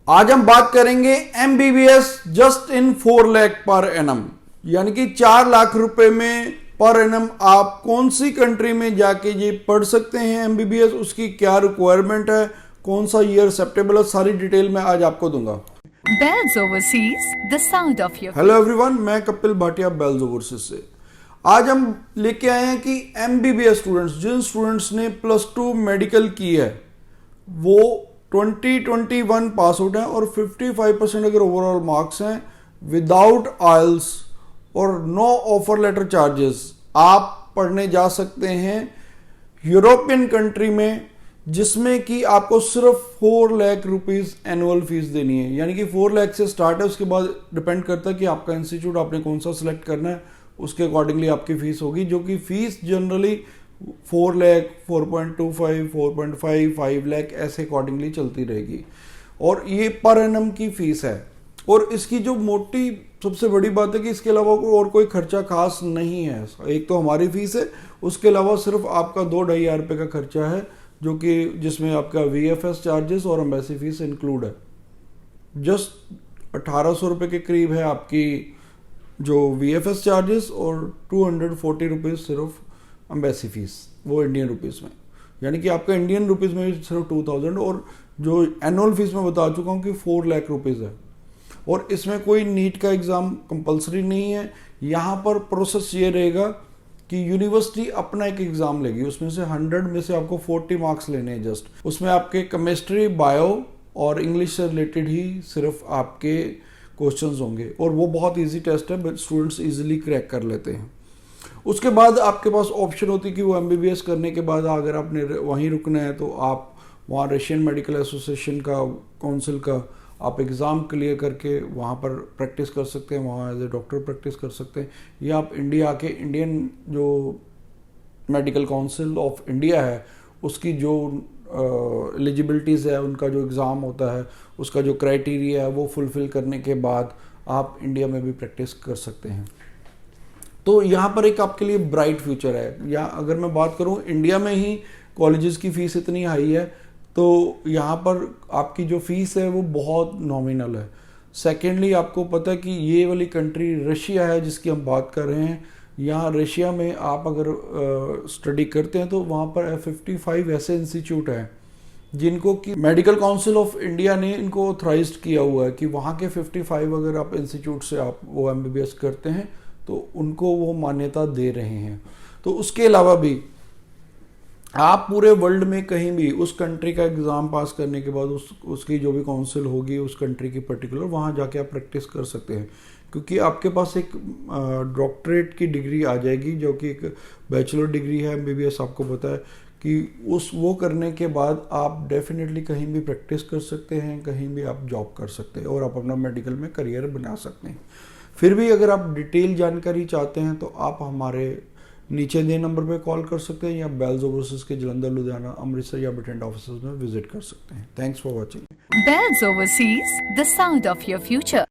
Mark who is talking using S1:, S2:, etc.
S1: आज हम बात करेंगे MBBS just in 4 lakh per annum, यानी कि 4 लाख रुपए में पर एनम आप कौन सी कंट्री में जाके ये पढ़ सकते हैं MBBS, उसकी क्या रिक्वायरमेंट है, कौन सा ईयर एक्सेप्टेबल है, सारी डिटेल मैं आज आपको दूंगा।
S2: Bells Overseas, the sound of your
S1: hello everyone, मैं कपिल भाटिया बेल्स ओवरसीज से। आज हम लेके आए हैं कि MBBS स्टूडेंट्स, जिन स्टूडेंट्स ने +2 मेडिकल की है वो 2021 पास आउट हैं और 55% अगर ओवरऑल मार्क्स हैं, विदाउट आइल्स और नो ऑफर लेटर चार्जेस, आप पढ़ने जा सकते हैं यूरोपियन कंट्री में, जिसमें कि आपको सिर्फ 4 लाख रुपीस एनुअल फीस देनी है। यानी कि 4 लाख से स्टार्ट है, उसके बाद डिपेंड करता है कि आपका इंस्टीट्यूट आपने कौन सा सिलेक्ट करना है, उसके अकॉर्डिंगली आपकी फीस होगी, जो कि फीस जनरली 4 लाख, 4.25, 4.5, 5 लाख ऐसे अकॉर्डिंगली चलती रहेगी। और ये पर एनम की फीस है। और इसकी जो मोटी सबसे बड़ी बात है कि इसके अलावा और कोई खर्चा खास नहीं है। एक तो हमारी फीस है, उसके अलावा सिर्फ आपका 2-2.5 रुपये का खर्चा है, जो कि जिसमें आपका VFS चार्जेस और एम्बेसी फीस इंक्लूड है। जस्ट 1800 रुपये के करीब है आपकी जो VFS चार्जेस, और 240 रुपीज़ सिर्फ एम्बेसी फीस, वो इंडियन रुपीज़ में। यानी कि आपका इंडियन रुपीज़ में सिर्फ 2000, और जो एनुअल फीस मैं बता चुका हूँ कि 4 लाख रुपीज़ है। और इसमें कोई नीट का एग्ज़ाम कंपलसरी नहीं है। यहाँ पर प्रोसेस ये रहेगा कि यूनिवर्सिटी अपना एक एग्ज़ाम लेगी, उसमें से 100 में से आपको 40 मार्क्स लेने हैं जस्ट। उसमें आपके केमिस्ट्री, बायो और इंग्लिश से रिलेटेड ही सिर्फ आपके क्वेश्चंस होंगे, और वो बहुत इजी टेस्ट है, बट स्टूडेंट्स इजीली क्रैक कर लेते हैं। उसके बाद आपके पास ऑप्शन होती है कि वो MBBS करने के बाद अगर आपने वहीं रुकना है तो आप वहाँ रशियन मेडिकल एसोसिएशन का, काउंसिल का आप एग्ज़ाम क्लियर करके वहाँ पर प्रैक्टिस कर सकते हैं, वहाँ एज ए डॉक्टर प्रैक्टिस कर सकते हैं। या आप इंडिया आके इंडियन जो मेडिकल काउंसिल ऑफ इंडिया है उसकी जो एलिजिबिलिटीज़ है, उनका जो एग्ज़ाम होता है, उसका जो क्राइटेरिया है, वो फुलफ़िल करने के बाद आप इंडिया में भी प्रैक्टिस कर सकते हैं। तो यहाँ पर एक आपके लिए ब्राइट फ्यूचर है। या अगर मैं बात करूँ इंडिया में ही कॉलेजेस की फ़ीस इतनी हाई है, तो यहाँ पर आपकी जो फ़ीस है वो बहुत नॉमिनल है। सेकेंडली, आपको पता है कि ये वाली कंट्री रशिया है जिसकी हम बात कर रहे हैं। यहाँ रशिया में आप अगर स्टडी करते हैं तो वहाँ पर 55 ऐसे इंस्टीट्यूट हैं जिनको कि मेडिकल काउंसिल ऑफ इंडिया ने इनको ऑथराइज्ड किया हुआ है कि वहाँ के 55 अगर आप इंस्टीट्यूट से आप वो MBBS करते हैं तो उनको वो मान्यता दे रहे हैं। तो उसके अलावा भी आप पूरे वर्ल्ड में कहीं भी उस कंट्री का एग्ज़ाम पास करने के बाद उसकी जो भी काउंसिल होगी उस कंट्री की पर्टिकुलर, वहाँ जाके आप प्रैक्टिस कर सकते हैं, क्योंकि आपके पास एक डॉक्टरेट की डिग्री आ जाएगी जो कि एक बैचलर डिग्री है MBBS। आपको पता है कि वो करने के बाद आप डेफिनेटली कहीं भी प्रैक्टिस कर सकते हैं, कहीं भी आप जॉब कर सकते हैं और आप अपना मेडिकल में करियर बना सकते हैं। फिर भी अगर आप डिटेल जानकारी चाहते हैं तो आप हमारे नीचे दिए नंबर पे कॉल कर सकते हैं, या बेल्स ओवरसीज के जलंधर, लुधियाना, अमृतसर या बठिंडा ऑफिस में विजिट कर सकते हैं। Thanks for watching.
S2: Bells Overseas, the sound of your future.